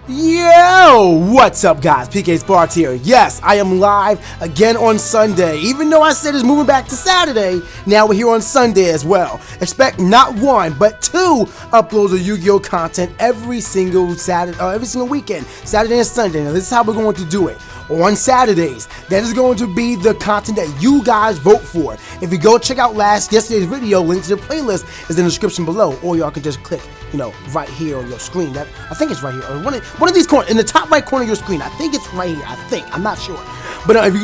Yo, what's up guys, PKSparkxx here. Yes, I am live again on Sunday. Even though I said it's moving back to Saturday, now we're here on Sunday as well. Expect not one, but two uploads of Yu-Gi-Oh content every single Saturday, every single weekend, Saturday and Sunday. Now this is how we're going to do it. On Saturdays, that is going to be the content that you guys vote for. If you go check out yesterday's video, link to the playlist is in the description below, or y'all can just click, right here on your screen. I think it's right here, or one of these corners, in the top right corner of your screen. I think it's right here. I'm not sure. But if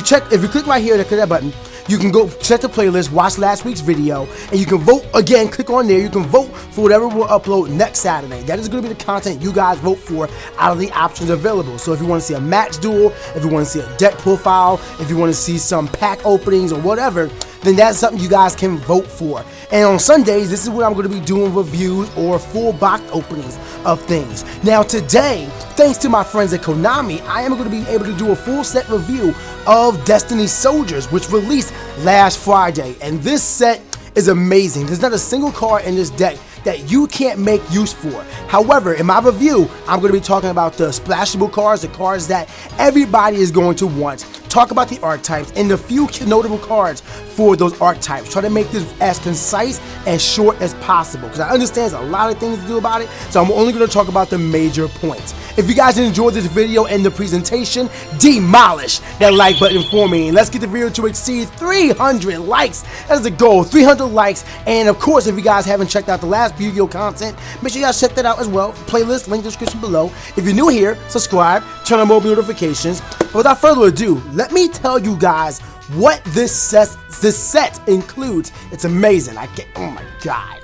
you click right here, click that button, you can go check the playlist, watch last week's video, and you can vote again. Click on there. You can vote for whatever we'll upload next Saturday. That is going to be the content you guys vote for out of the options available. So if you want to see a match duel, if you want to see a deck profile, if you want to see some pack openings or whatever, then that's something you guys can vote for. And on Sundays, this is where I'm going to be doing reviews or full box openings of things. Now today, thanks to my friends at Konami, I am going to be able to do a full set review of Destiny Soldiers, which released last Friday. And this set is amazing. There's not a single card in this deck that you can't make use for. However, in my review, I'm going to be talking about the splashable cards, the cards that everybody is going to want. Talk about the archetypes and the few notable cards for those archetypes. Try to make this as concise and short as possible, because I understand there's a lot of things to do about it, so I'm only going to talk about the major points. If you guys enjoyed this video and the presentation, demolish that like button for me, and let's get the video to exceed 300 likes. That's the goal, 300 likes. And of course, if you guys haven't checked out the last Yu-Gi-Oh content, make sure you guys check that out as well. Playlist, link in the description below. If you're new here, subscribe, turn on mobile notifications. But without further ado, let me tell you guys what this set includes. It's amazing. Oh my god.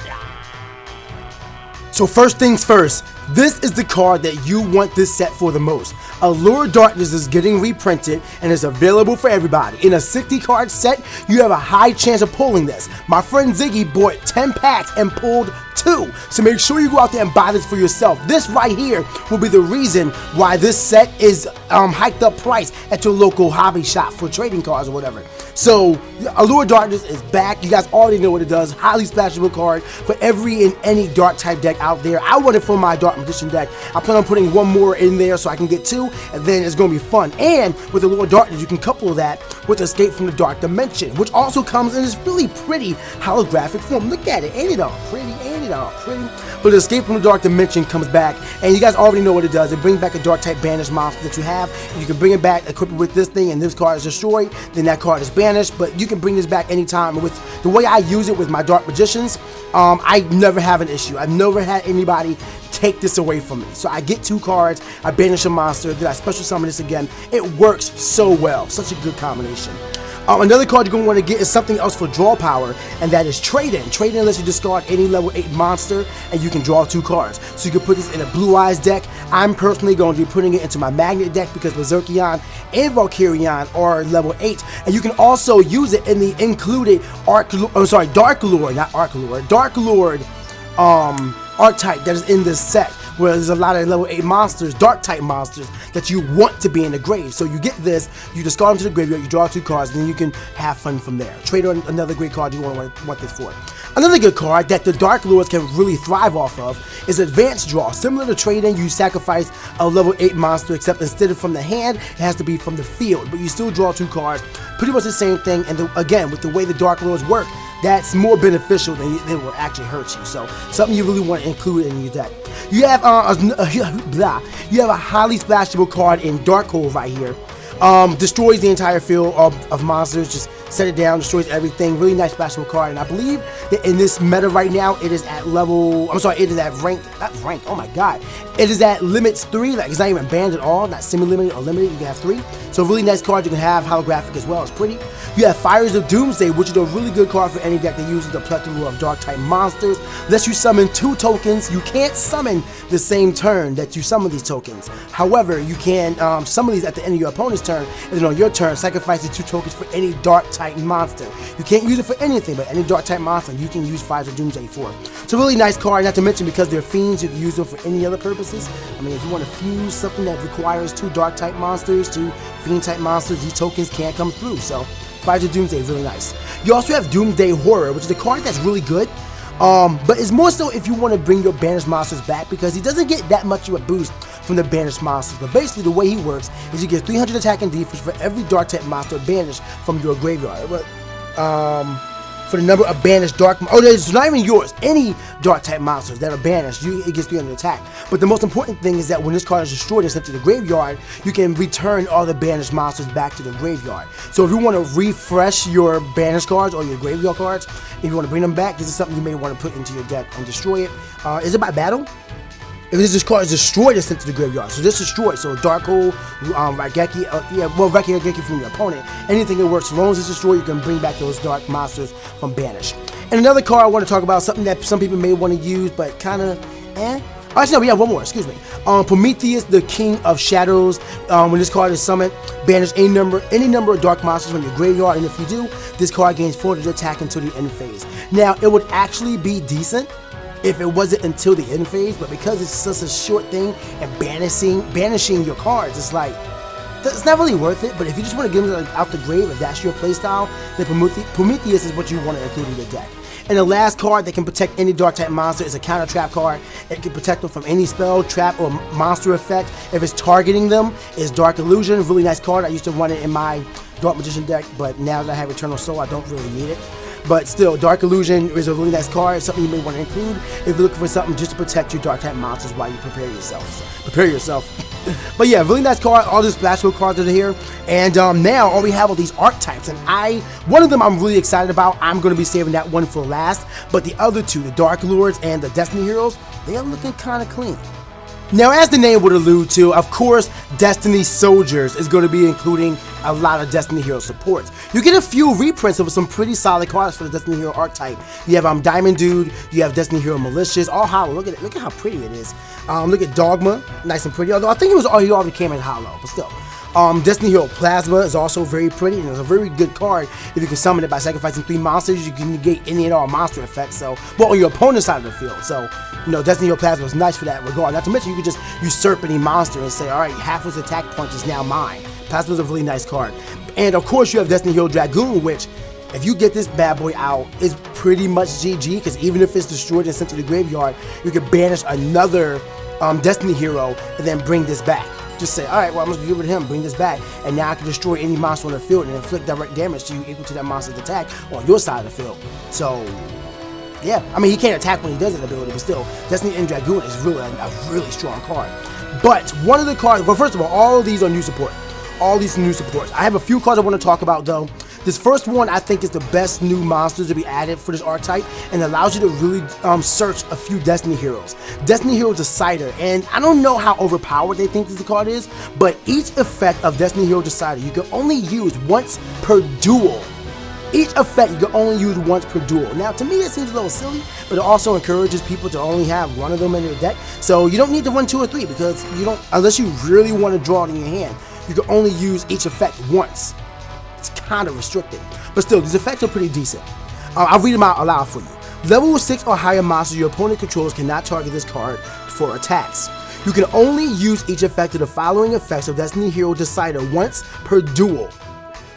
So first things first, this is the card that you want this set for the most. Allure Darkness is getting reprinted and is available for everybody. In a 60 card set, you have a high chance of pulling this. My friend Ziggy bought 10 packs and pulled 2. So make sure you go out there and buy this for yourself. This right here will be the reason why this set is hiked up price at your local hobby shop for trading cards or whatever. So Allure Darkness is back. You guys already know what it does. Highly splashable card for every and any dark type deck out there. I want it for my Dark Magician deck. I plan on putting one more in there so I can get 2, and then it's going to be fun. And with Allure Darkness, you can couple that with Escape from the Dark Dimension, which also comes in this really pretty holographic form. Look at it. Ain't it all pretty? Ain't it all pretty? But Escape from the Dark Dimension comes back, and you guys already know what it does. It brings back a dark type banished monster that you have. You can bring it back, equip it with this thing, and this card is destroyed. Then that card is banished, but you can bring this back anytime. With the way I use it with my Dark Magicians, I never have an issue. I've never had anybody take this away from me. So I get 2 cards, I banish a monster, then I special summon this again. It works so well. Such a good combination. Another card you're going to want to get is something else for draw power, and that is Trade-In. Trade-In lets you discard any level 8 monster, and you can draw 2 cards. So you can put this in a Blue Eyes deck. I'm personally going to be putting it into my Magnet deck because Berserkion and Valkyrion are level 8. And you can also use it in the included Darklord archetype that is in this set, where there's a lot of level 8 monsters, dark type monsters that you want to be in the grave. So you get this, you discard them to the graveyard, you draw 2 cards, and then you can have fun from there. Trade on another great card you want this for. Another good card that the Dark Lords can really thrive off of is Advanced Draw. Similar to Trade-In, you sacrifice a level 8 monster, except instead of from the hand, it has to be from the field, but you still draw 2 cards. Pretty much the same thing, and again, with the way the Dark Lords work, that's more beneficial than it will actually hurt you. So something you really want to include in your deck. You have you have a highly splashable card in Dark Hole right here. Destroys the entire field of monsters. Just set it down, destroys everything. Really nice splashable card, and I believe that in this meta right now, it is at level. It is at rank. Oh my god, it is at limits 3. Like, it's not even banned at all. Not semi-limited or limited. You can have 3. So really nice card. You can have holographic as well. It's pretty. You have Fires of Doomsday, which is a really good card for any deck that uses the plethora of dark type monsters. Lets you summon 2 tokens. You can't summon the same turn that you summon these tokens. However, you can summon these at the end of your opponent's turn, and then on your turn, sacrifice the 2 tokens for any dark type monster. You can't use it for anything, but any dark type monster you can use Fires of Doomsday for. It's a really nice card, not to mention because they're fiends, you can use them for any other purposes. I mean, if you want to fuse something that requires 2 dark type monsters, 2 fiend type monsters, these tokens can't come through. So Fires of Doomsday is really nice. You also have Doomsday Horror, which is a card that's really good. But it's more so if you want to bring your banished monsters back, because he doesn't get that much of a boost from the banished monsters. But basically, the way he works is you get 300 attack and defense for every dark type monster banished from your graveyard. But, for the number of banished dark, it's not even yours, any dark type monsters that are banished, it gets 300 attack. But the most important thing is that when this card is destroyed and sent to the graveyard, you can return all the banished monsters back to the graveyard. So if you want to refresh your banished cards or your graveyard cards, and you want to bring them back, this is something you may want to put into your deck and destroy it. Is it by battle? If this card is destroyed and sent to the graveyard, so this is destroyed, so Darkhold, Raigeki, Raigeki from your opponent, anything that works, as long as it's destroyed, you can bring back those dark monsters from Banish. And another card I want to talk about, something that some people may want to use, but kind of, Actually, no, we have one more, excuse me. Prometheus, the King of Shadows. When this card is summoned, banish any number of dark monsters from your graveyard, and if you do, this card gains 400 attack until the end phase. Now, it would actually be decent if it wasn't until the end phase, but because it's such a short thing and banishing your cards, it's like, it's not really worth it. But if you just want to get them out the grave, if that's your playstyle, then Prometheus is what you want to include in your deck. And the last card that can protect any dark type monster is a counter trap card. It can protect them from any spell, trap, or monster effect. If it's targeting them, it's Dark Illusion. Really nice card. I used to run it in my Dark Magician deck, but now that I have Eternal Soul, I don't really need it. But still, Dark Illusion is a really nice card, something you may want to include if you're looking for something just to protect your dark type monsters while you prepare yourself. So, prepare yourself. But yeah, really nice card. All the Splashable cards are here. And now all we have are these archetypes. And one of them I'm really excited about. I'm going to be saving that one for last. But the other two, the Dark Lords and the Destiny Heroes, they are looking kind of clean. Now, as the name would allude to, of course, Destiny Soldiers is going to be including a lot of Destiny Hero supports. You get a few reprints of some pretty solid cards for the Destiny Hero archetype. You have Diamond Dude, you have Destiny Hero Malicious, all hollow. Look at it, look at how pretty it is. Look at Dogma, nice and pretty. Although I think he already came in hollow, but still. Destiny Hero Plasma is also very pretty, and it's a very good card. If you can summon it by sacrificing 3 monsters, you can negate any and all monster effects. So, well, on your opponent's side of the field. So, you know, Destiny Hero Plasma is nice for that regard. Not to mention, you can just usurp any monster and say, all right, half his attack punch is now mine. Plasma is a really nice card. And of course, you have Destiny Hero Dragoon, which, if you get this bad boy out, is pretty much GG, because even if it's destroyed and sent to the graveyard, you can banish another Destiny Hero and then bring this back. Just say, all right, well, I'm going to give it to him, bring this back, and now I can destroy any monster on the field and inflict direct damage to you equal to that monster's attack on your side of the field. So, yeah. I mean, he can't attack when he does that ability, but still, Destiny and Dragoon is really a really strong card. But one of the cards, well, first of all of these are new support. All these new supports. I have a few cards I want to talk about, though. This first one, I think, is the best new monsters to be added for this archetype, and allows you to really search a few Destiny Heroes. Destiny Hero Decider, and I don't know how overpowered they think this card is, but each effect of Destiny Hero Decider you can only use once per duel. Each effect you can only use once per duel. Now, to me, it seems a little silly, but it also encourages people to only have one of them in their deck. So you don't need to run 2 or 3, because you don't, unless you really want to draw it in your hand, you can only use each effect once. It's kind of restricted, but still, these effects are pretty decent. I'll read them out aloud for you. Level 6 or higher monsters your opponent controls cannot target this card for attacks. You can only use each effect of the following effects of Destiny Hero Decider once per duel.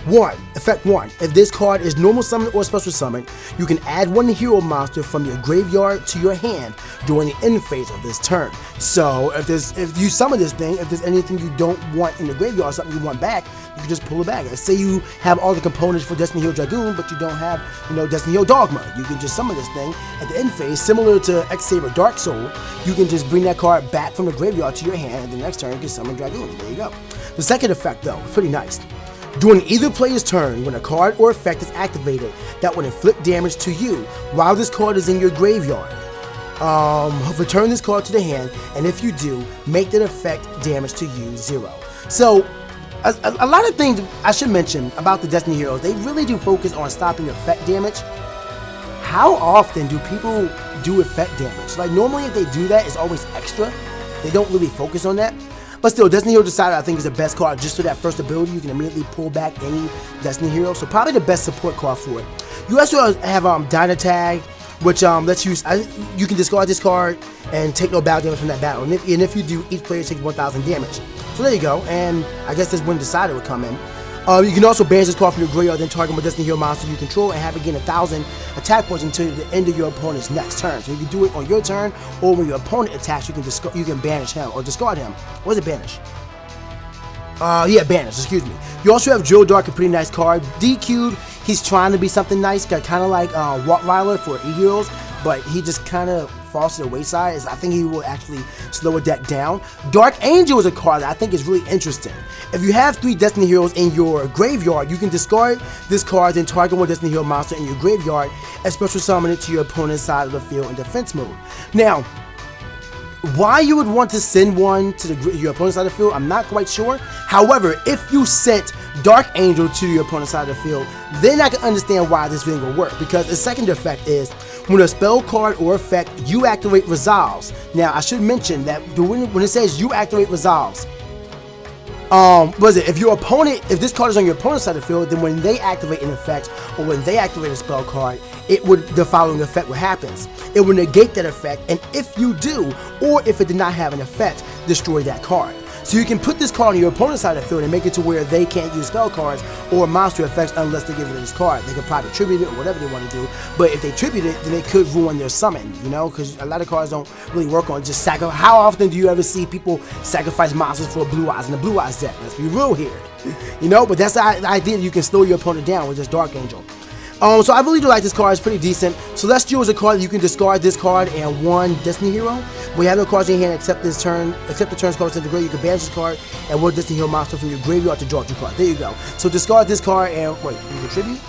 1. Effect 1. If this card is normal summon or special summon, you can add 1 hero monster from your graveyard to your hand during the end phase of this turn. So if you summon this thing, if there's anything you don't want in the graveyard, something you want back, you can just pull it back. Say you have all the components for Destiny Hero Dragoon, but you don't have, Destiny Hero Dogma. You can just summon this thing at the end phase, similar to X-Saber Dark Soul. You can just bring that card back from the graveyard to your hand, and the next turn you can summon Dragoon. There you go. The second effect, though, is pretty nice. During either player's turn, when a card or effect is activated that would inflict damage to you while this card is in your graveyard, return this card to the hand, and if you do, make that effect damage to you 0. So, a lot of things I should mention about the Destiny Heroes, they really do focus on stopping effect damage. How often do people do effect damage? Like, normally if they do that, it's always extra. They don't really focus on that. But still, Destiny Hero Decider, I think, is the best card just for that first ability. You can immediately pull back any Destiny Hero. So probably the best support card for it. You also have Dynatag, which lets you, you can discard this card and take no battle damage from that battle. And if you do, each player takes 1,000 damage. So there you go. And I guess that's when Decider would come in. You can also banish this card from your graveyard, then target a Destiny Hero monster you control and have it gain 1,000 attack points until the end of your opponent's next turn. So you can do it on your turn, or when your opponent attacks, you can banish him or discard him. What is it, banish? Yeah, banish, excuse me. You also have Drill Dark, a pretty nice card. DQ'd, he's trying to be something nice, kind of like Rottweiler for E-Heroes, but he just kind of falls to the wayside. I think he will actually slow a deck down. Dark Angel is a card that I think is really interesting. If you have 3 Destiny Heroes in your graveyard, you can discard this card and target 1 Destiny Hero monster in your graveyard and special summon it to your opponent's side of the field in defense mode. Now, why you would want to send one to your opponent's side of the field, I'm not quite sure. However, if you sent Dark Angel to your opponent's side of the field, then I can understand why this thing will work. Because the second effect is, when a spell card or effect you activate resolves. Now, I should mention that when it says you activate resolves, if this card is on your opponent's side of the field, then when they activate an effect or when they activate a spell card, the following effect will happen. It will negate that effect, and if you do, or if it did not have an effect, destroy that card. So you can put this card on your opponent's side of the field and make it to where they can't use spell cards or monster effects unless they get rid of this card. They could probably tribute it or whatever they want to do, but if they tribute it, then they could ruin their summon, you know, because a lot of cards don't really work on just sacrifice. How often do you ever see people sacrifice monsters for Blue Eyes in the Blue Eyes deck? Let's be real here, you know, but that's the idea. You can slow your opponent down with this Dark Angel. So I really do like this card. It's pretty decent. Celestial is a card you can discard this card and 1 Destiny Hero. When you have no cards in your hand except the turn's cards in the graveyard, you can banish this card and 1 Destiny Hero monster from your graveyard to draw 2 cards. There you go. So discard this card and wait, you can tribute?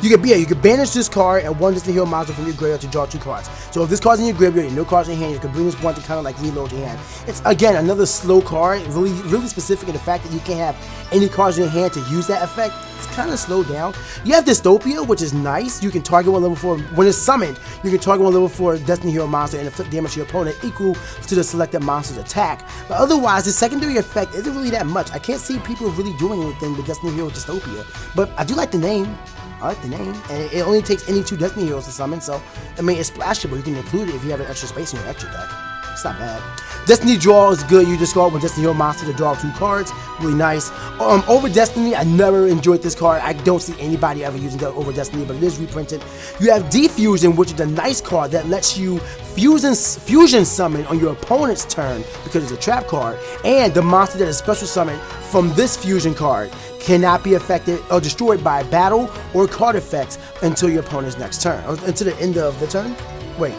You can banish this card and 1 Destiny Hero monster from your graveyard to draw 2 cards. So if this card's in your graveyard and no cards in your hand, you can bring this one to kind of like reload your hand. It's again another slow card, really specific in the fact that you can't have any cards in your hand to use that effect. It's kind of slowed down. You have Dystopia, which is nice. You can target 1 level 4 when it's summoned. You can target 1 level 4 Destiny Hero monster and inflict damage to your opponent equal to the selected monster's attack. But otherwise, the secondary effect isn't really that much. I can't see people really doing anything with Destiny Hero Dystopia, but I do like the name. I like the name, and it only takes any 2 Destiny Heroes to summon, so, I mean, it's splashable. You can include it if you have an extra space in your extra deck. It's not bad. Destiny Draw is good. You discard 1 Destiny Hero monster to draw 2 cards. Really nice. Over Destiny, I never enjoyed this card. I don't see anybody ever using that Over Destiny, but it is reprinted. You have Defusion, which is a nice card that lets you fusion summon on your opponent's turn because it's a trap card, and the monster that is special summoned from this fusion card cannot be affected or destroyed by battle or card effects until your opponent's next turn, or until the end of the turn. Wait.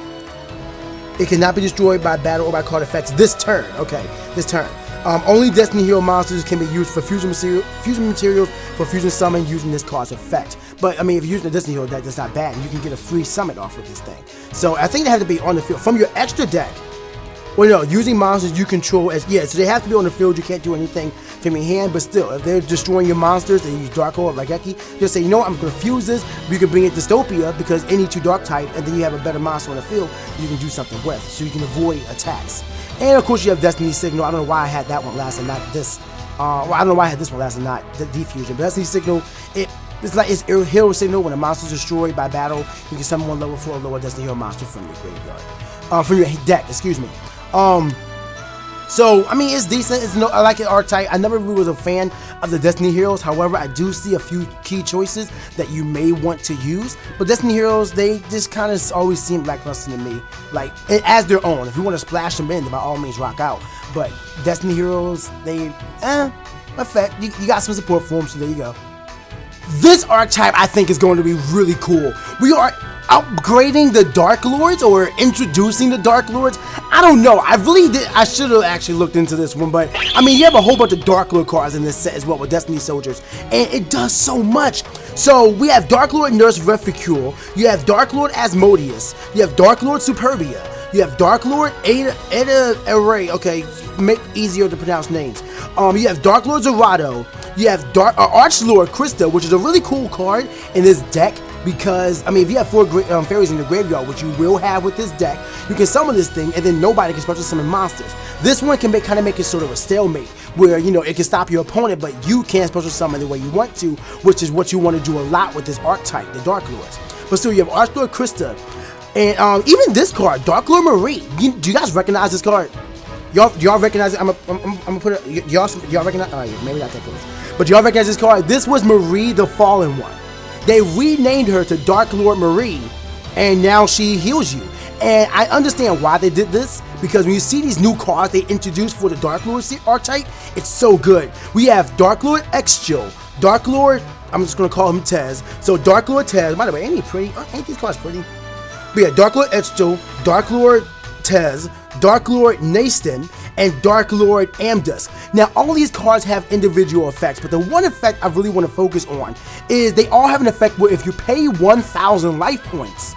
It cannot be destroyed by battle or by card effects this turn. Okay, this turn. Only Destiny Hero monsters can be used for fusion materials for fusion summon using this card's effect. But I mean, if you're using a Destiny Hero deck, that's not bad. You can get a free summon off with this thing. So I think they have to be on the field from your extra deck. Well, no, using monsters you control as so they have to be on the field. You can't do anything from your hand, but still, if they're destroying your monsters, they use Darklord Archetype. Just say, you know what, I'm going to fuse this. You can bring it Dystopia because any 2 Dark type, and then you have a better monster on the field you can do something with, so you can avoid attacks. And of course, you have Destiny Signal. I don't know why I had that one last and not this. Well, I don't know why I had this one last and not the Defusion. But Destiny Signal, it's like it's Hero Signal. When a monster is destroyed by battle, you can summon 1 level 4 lower Destiny Hero monster from your graveyard, from your deck. Excuse me. So I mean, it's decent. I like it archetype. I never really was a fan of the Destiny Heroes. However, I do see a few key choices that you may want to use. But Destiny Heroes, they just kind of always seem lackluster to me. Like as their own. If you want to splash them in, then by all means rock out. But Destiny Heroes, they effect. You got some support for them, so there you go. This archetype I think is going to be really cool. We are upgrading the Dark Lords or introducing the Dark Lords. I don't know. I should have actually looked into this one, but I mean, you have a whole bunch of Dark Lord cards in this set as well with Destiny Soldiers, and it does so much. So we have Dark Lord Nurse Reficule, you have Dark Lord Asmodeus, you have Dark Lord Superbia, you have Dark Lord Ada Array. Okay, make easier to pronounce names. You have Dark Lord Zerato, you have Archlord Krista, which is a really cool card in this deck. Because, I mean, if you have 4 fairies in the graveyard, which you will have with this deck, you can summon this thing, and then nobody can special summon monsters. This one can kind of make it sort of a stalemate, where, you know, it can stop your opponent, but you can't special summon the way you want to, which is what you want to do a lot with this archetype, the Dark Lords. But still, you have Archlord Krista, and even this card, Dark Lord Marie. Do you guys recognize this card? Y'all recognize it? I'm gonna put it. Y'all recognize? Oh, yeah, maybe not that close. But y'all recognize this card? This was Marie, the Fallen One. They renamed her to Darklord Marie, and now she heals you. And I understand why they did this, because when you see these new cards they introduced for the Darklord archetype, it's so good. We have DarklordXX, Darklord, I'm just gonna call him Tez. So Darklord Tez, by the way, ain't he pretty? Ain't these cards pretty? But yeah, DarklordXX, Darklord Tez, DatHottneSS, and Darklord Amdusk. Now, all these cards have individual effects, but the one effect I really want to focus on is they all have an effect where if you pay 1,000 life points,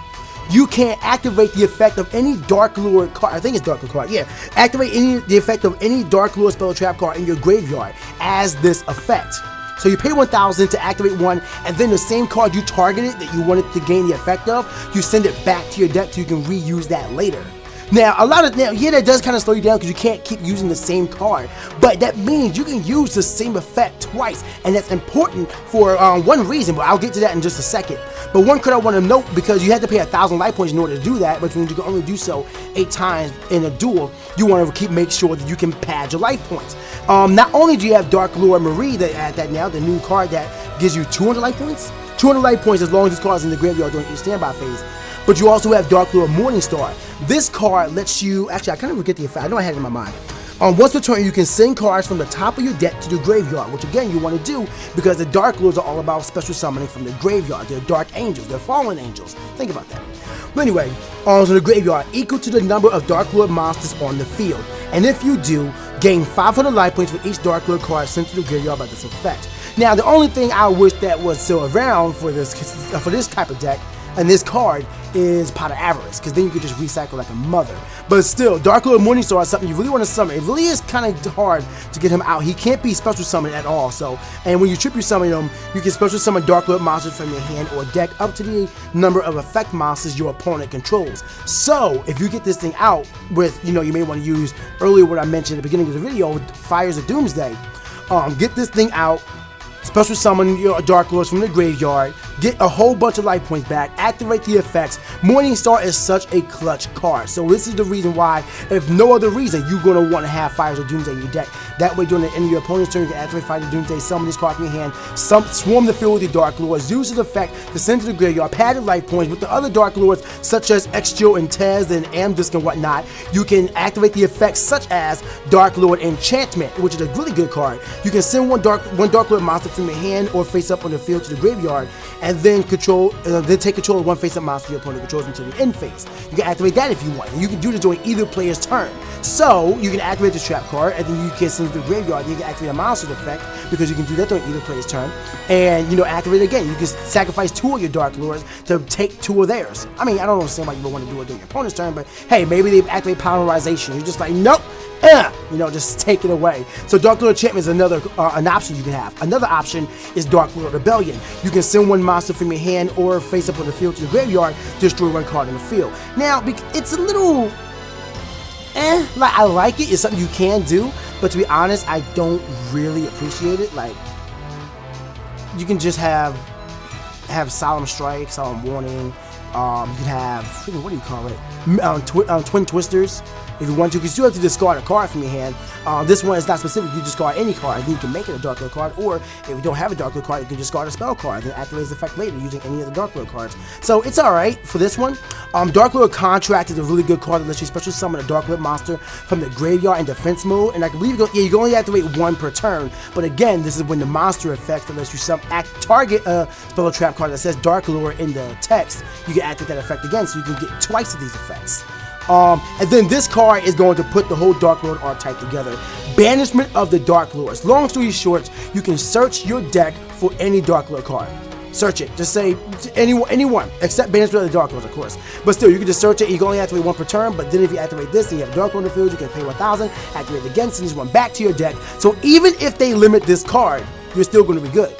you can activate the effect of any Darklord card. I think it's Darklord card. Yeah, activate the effect of any Darklord spell trap card in your graveyard as this effect. So you pay 1,000 to activate one, and then the same card you targeted that you wanted to gain the effect of, you send it back to your deck so you can reuse that later. Now, that does kind of slow you down because you can't keep using the same card, but that means you can use the same effect twice, and that's important for one reason, but I'll get to that in just a second. But one card I want to note, because you have to pay 1,000 life points in order to do that, which means you can only do so 8 times in a duel, you want to make sure that you can pad your life points. Not only do you have Darklord Marie that now, the new card that gives you 200 life points, 200 life points as long as this card is in the graveyard during your standby phase, but you also have Darklord Morningstar. This card lets you, actually I kind of forget the effect, I know I had it in my mind. Once per turn, you can send cards from the top of your deck to the graveyard, which again you want to do because the Dark Lords are all about special summoning from the graveyard. They're dark angels, they're fallen angels. Think about that. But anyway, so the graveyard equal to the number of Darklord monsters on the field. And if you do, gain 500 life points for each Darklord card sent to the graveyard by this effect. Now, the only thing I wish that was still around for this type of deck and this card is Pot of Avarice, because then you could just recycle like a mother. But still, Darklord Morningstar is something you really want to summon. It really is kind of hard to get him out. He can't be special summoned at all. So, and when you tribute summon him, you can special summon Darklord monsters from your hand or deck up to the number of effect monsters your opponent controls. So, if you get this thing out with, you may want to use earlier what I mentioned at the beginning of the video with Fires of Doomsday. Get this thing out. Special summon your Dark Lords from the graveyard, get a whole bunch of life points back, activate the effects. Morningstar is such a clutch card. So this is the reason why, if no other reason, you're going to want to have Fires of Doomsday in your deck. That way, during the end of your opponent's turn, you can activate Fires of Doomsday, summon this card from your hand, swarm the field with your Dark Lords, use the effect to send to the graveyard, padded life points with the other Dark Lords, such as XJ and Tez and Amdusk and whatnot. You can activate the effects such as Dark Lord Enchantment, which is a really good card. You can send one Dark Lord monster from your hand or face up on the field to the graveyard, and then take control of one face up monster your opponent controls until the end phase. You can activate that if you want, and you can do this during either player's turn. So you can activate this trap card, and then you can send it to the graveyard, and you can activate a monster effect because you can do that during either player's turn, and activate it again. You can sacrifice 2 of your Dark Lords to take 2 of theirs. I mean, I don't understand why you would want to do it during your opponent's turn, but hey, maybe they activate Polymerization. You're just like, nope. Just take it away. So Darklord Enchantment is another an option you can have. Another option is Darklord Rebellion. You can send one monster from your hand or face up on the field to the graveyard to destroy one card in the field. Now, it's a little I like it. It's something you can do, but to be honest, I don't really appreciate it. Like, you can just have Solemn Strike, Solemn Warning. You can have, what do you call it? Twin Twisters. If you want to, because you have to discard a card from your hand. This one is not specific. You discard any card, and you can make it a Dark Lord card, or if you don't have a Dark Lord card, you can discard a spell card, then activate the effect later using any of the Dark Lord cards. So it's alright for this one. Dark Lord Contract is a really good card that lets you special summon a Dark Lord monster from the graveyard in defense mode, and I believe you can only activate 1 per turn. But again, this is when the monster effects that lets you target a spell trap card that says Dark Lord in the text. You can activate that effect again, so you can get twice of these effects. And then this card is going to put the whole Darklord archetype together. Banishment of the Dark Lords. Long story short, you can search your deck for any Darklord card. Search it. Just say anyone except Banishment of the Dark Lords, of course. But still, you can just search it. You can only activate 1 per turn. But then if you activate this and you have Dark Lord in the field, you can pay 1,000, activate it again, send this one back to your deck. So even if they limit this card, you're still going to be good.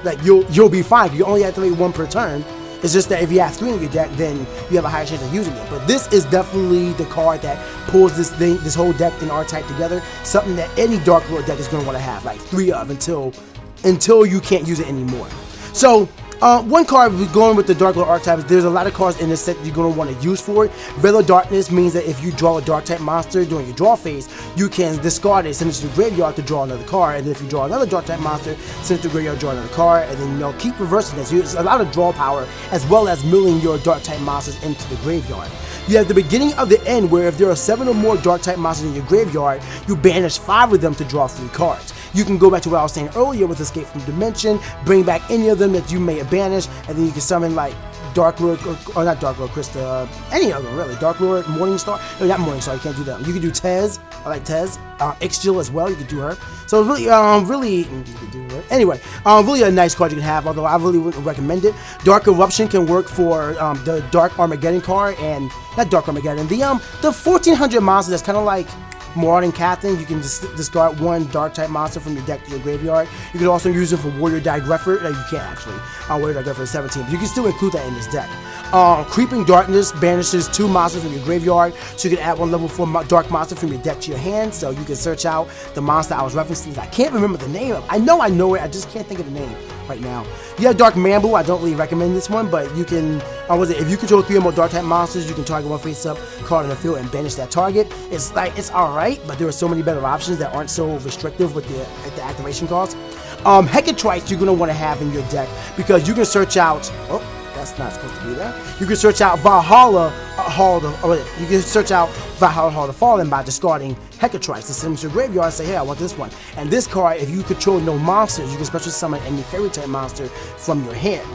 Like, you'll be fine. You only activate 1 per turn. It's just that if you have 3 in your deck, then you have a higher chance of using it. But this is definitely the card that pulls this whole deck and archetype together. Something that any Darklord deck is going to want to have, like 3 of, until you can't use it anymore. So One card going with the Darklord Archetype, there's a lot of cards in this set you're going to want to use for it. Veil of Darkness means that if you draw a Dark type monster during your draw phase, you can discard it, send it to the graveyard to draw another card, and then if you draw another Dark type monster, send it to the graveyard, draw another card, and then, you know, keep reversing this. There's a lot of draw power as well as milling your Dark type monsters into the graveyard. You have the beginning of the end, where if there are 7 or more Dark type monsters in your graveyard, you banish 5 of them to draw 3 cards. You can go back to what I was saying earlier with Escape from Dimension, bring back any of them that you may have banished, and then you can summon like Darklord, or not Darklord, Krista, any of them really. Darklord, Morningstar, no, not Morningstar, you can't do that. You can do Tez, I like Tez, Ixchil as well, you can do her. So really, you can do her. Anyway, really a nice card you can have, although I really wouldn't recommend it. Dark Eruption can work for the Dark Armageddon card, and not Dark Armageddon, the 1400 monster that's kind of like Marauding Captain. You can discard 1 Dark type monster from your deck to your graveyard. You can also use it for Warrior Digreffer. No, you can't actually. Warrior Digreffer is 17, but you can still include that in this deck. Creeping Darkness banishes 2 monsters from your graveyard, so you can add 1 level 4 dark monster from your deck to your hand. So you can search out the monster I was referencing. I can't remember the name of. I know it. I just can't think of the name right now. You have Dark Mambu. I don't really recommend this one, but you can. If you control 3 or more Dark type monsters, you can target 1 face-up card in the field and banish that target. It's alright, but there are so many better options that aren't so restrictive with the activation cost. Hecatrites you're gonna want to have in your deck because you can search out. Oh, that's not supposed to be there. You can search out Valhalla Hall of Fallen by discarding Hecatrites to send them to your graveyard and say, hey, I want this one. And this card, if you control no monsters, you can special summon any fairy type monster from your hand.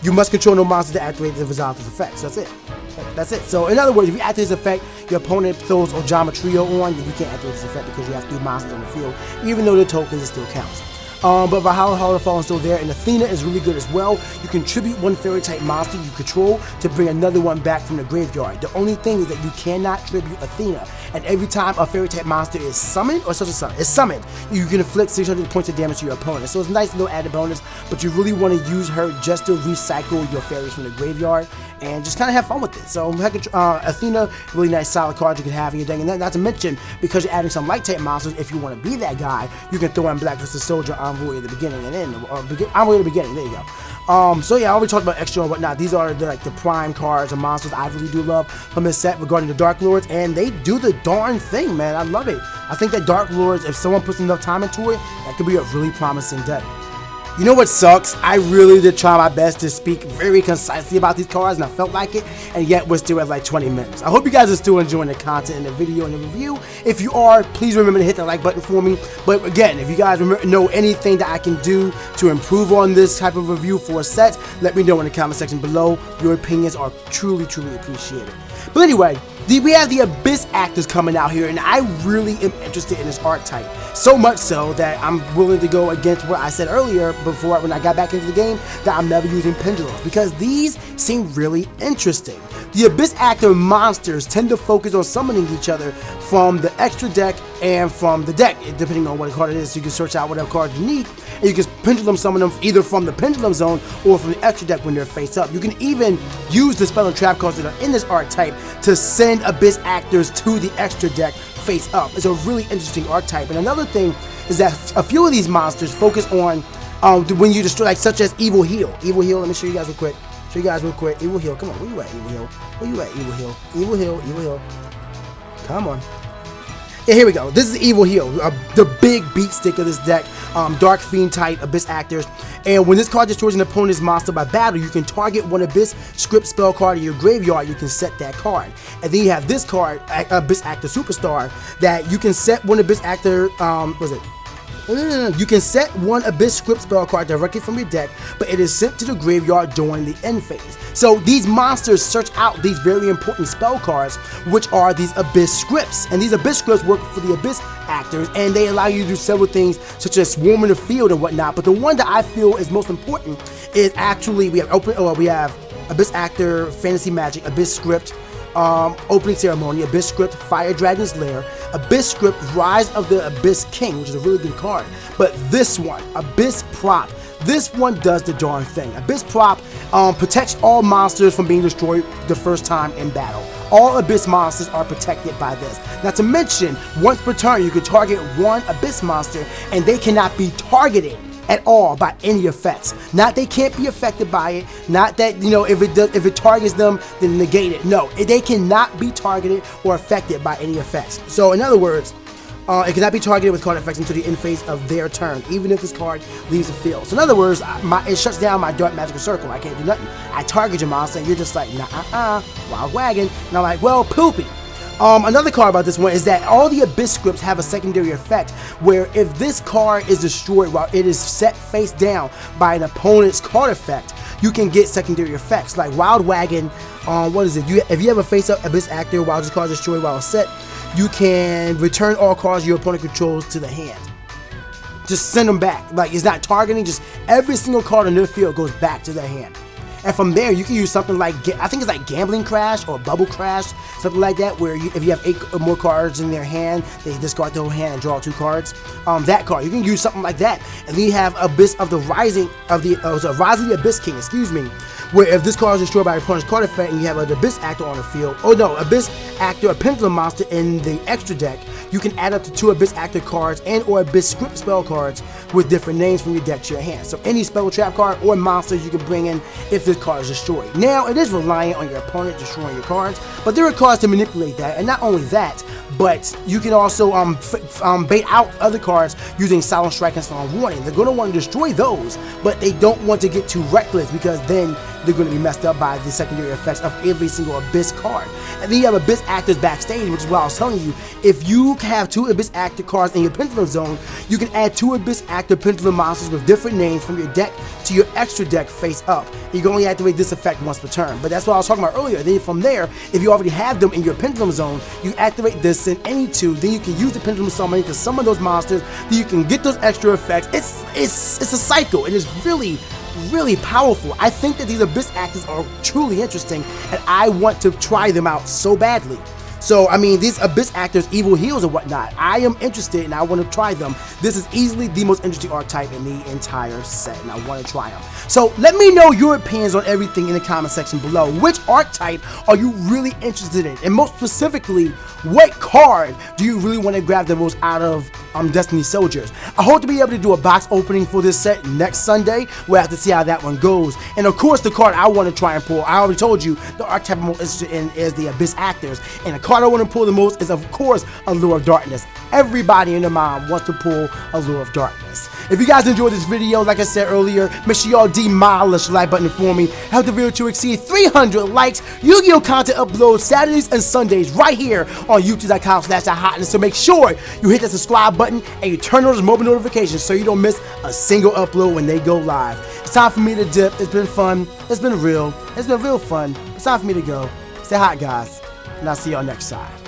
You must control no monster to activate the Vizath's effects. That's it. That's it. So in other words, if you activate this effect, your opponent throws Ojama Trio on, then you can't activate this effect because you have 3 monsters on the field, even though the tokens, it still counts. But Valhalla Hall of Fallen is still there, and Athena is really good as well. You can tribute 1 fairy type monster you control to bring another one back from the graveyard. The only thing is that you cannot tribute Athena, and every time a fairy type monster is summoned, you can inflict 600 points of damage to your opponent. So it's a nice little added bonus, but you really want to use her just to recycle your fairies from the graveyard and just kind of have fun with it. So Athena, really nice solid card you can have in your deck, and not to mention, because you're adding some light type monsters, if you want to be that guy, you can throw in Blacklisted Soldier, Envoy at the beginning and end, Envoy at the beginning, there you go. So yeah, I already talked about extra and whatnot. These are the prime cards and monsters I really do love from this set regarding the Dark Lords, and they do the darn thing, man. I love it. I think that Dark Lords, if someone puts enough time into it, that could be a really promising deck. You know what sucks? I really did try my best to speak very concisely about these cards, and I felt like it, and yet we're still at like 20 minutes. I hope you guys are still enjoying the content in the video and the review. If you are, please remember to hit the like button for me. But again, if you guys know anything that I can do to improve on this type of review for a set, let me know in the comment section below. Your opinions are truly, truly appreciated. But anyway, we have the Abyss Actors coming out here, and I really am interested in this archetype. So much so that I'm willing to go against what I said earlier when I got back into the game, that I'm never using pendulums, because these seem really interesting. The Abyss Actor monsters tend to focus on summoning each other from the extra deck and from the deck, depending on what card it is. So you can search out whatever card you need, and you can pendulum summon them either from the pendulum zone or from the extra deck when they're face up. You can even use the spell and trap cards that are in this archetype to send Abyss Actors to the extra deck face up. It's a really interesting archetype. And another thing is that a few of these monsters focus on when you destroy, like such as Evil Heal. Evil Heal, let me show you guys real quick. Evil Heal, come on, where you at, Evil Heal? Where you at, Evil Heal? Evil Heal, Evil Heal. Come on. Yeah, here we go. This is Evil Heal, the big beat stick of this deck. Dark Fiend type Abyss Actors. And when this card destroys an opponent's monster by battle, you can target 1 Abyss script spell card in your graveyard. You can set that card. And then you have this card, Abyss Actor Superstar, that you can set 1 Abyss Actor, you can set 1 Abyss script spell card directly from your deck, but it is sent to the graveyard during the end phase. So these monsters search out these very important spell cards, which are these Abyss scripts. And these Abyss scripts work for the Abyss Actors, and they allow you to do several things, such as swarming the field and whatnot. But the one that I feel is most important is actually we have Abyss Actor Fantasy Magic, Abyss Script, Opening Ceremony, Abyss Script, Fire Dragon's Lair, Abyss Script, Rise of the Abyss King, which is a really good card. But this one, Abyss Prop, this one does the darn thing. Abyss Prop protects all monsters from being destroyed the first time in battle. All Abyss monsters are protected by this. Not to mention, once per turn, you can target 1 Abyss monster, and they cannot be targeted at all by any effects. Not they can't be affected by it, not that, you know, if it targets them, then negate it. No, they cannot be targeted or affected by any effects. So in other words, it cannot be targeted with card effects until the end phase of their turn, even if this card leaves the field. So in other words, it shuts down my Dark Magical Circle. I can't do nothing. I target your monster, and you're just like, nah, Wild Wagon. And I'm like, well, poopy. Another card about this one is that all the Abyss scripts have a secondary effect where if this card is destroyed while it is set face down by an opponent's card effect, you can get secondary effects like Wild Wagon. What is it? If you have a face-up Abyss actor while this card is destroyed while it's set, you can return all cards your opponent controls to the hand. Just send them back. Like, it's not targeting, just every single card in their field goes back to their hand. And from there, you can use something like, I think it's like Gambling Crash or Bubble Crash, something like that, where if you have 8 or more cards in their hand, they discard the whole hand and draw 2 cards. That card, you can use something like that. And then you have Abyss of the Rising of the Abyss King, excuse me, where if this card is destroyed by your opponent's card effect and you have an Abyss Actor on the field, oh no, Abyss Actor, a Pendulum monster in the extra deck, you can add up to 2 Abyss Actor cards and or Abyss Script spell cards with different names from your deck to your hand. So any spell trap card or monsters you can bring in if this card is destroyed. Now, it is reliant on your opponent destroying your cards, but there are cards to manipulate that, and not only that, but you can also bait out other cards using Silent Strike and Silent Warning. They're going to want to destroy those, but they don't want to get too reckless because then they're going to be messed up by the secondary effects of every single Abyss card. And then you have Abyss Actors backstage, which is what I was telling you. If you have 2 Abyss Actor cards in your Pendulum zone, you can add 2 Abyss Actor Pendulum monsters with different names from your deck to your extra deck face up. You can only activate this effect once per turn, but that's what I was talking about earlier. Then from there, if you already have them in your Pendulum zone, you activate this in any 2, then you can use the Pendulum summoning to summon those monsters, then you can get those extra effects. It's a cycle, and it's really powerful. I think that these Abyss Actors are truly interesting, and I want to try them out so badly. So, I mean, these Abyss Actors, Evil Heals and whatnot, I am interested and I want to try them. This is easily the most interesting archetype in the entire set, and I want to try them. So, let me know your opinions on everything in the comment section below. Which archetype are you really interested in? And most specifically, what card do you really want to grab the most out of Destiny Soldiers? I hope to be able to do a box opening for this set next Sunday. We'll have to see how that one goes. And of course, the card I want to try and pull, I already told you, the archetype I'm most interested in is the Abyss Actors. And the card I want to pull the most is, of course, Allure of Darkness. Everybody in their mind wants to pull Allure of Darkness. If you guys enjoyed this video, like I said earlier, make sure y'all demolish the like button for me. Help the video to exceed 300 likes. Yu-Gi-Oh! Content uploads Saturdays and Sundays right here on youtube.com/DatHottneSS. So make sure you hit that subscribe button and you turn on those mobile notifications so you don't miss a single upload when they go live. It's time for me to dip. It's been fun. It's been real. It's been real fun. It's time for me to go. Stay hot, guys. And I'll see y'all next time.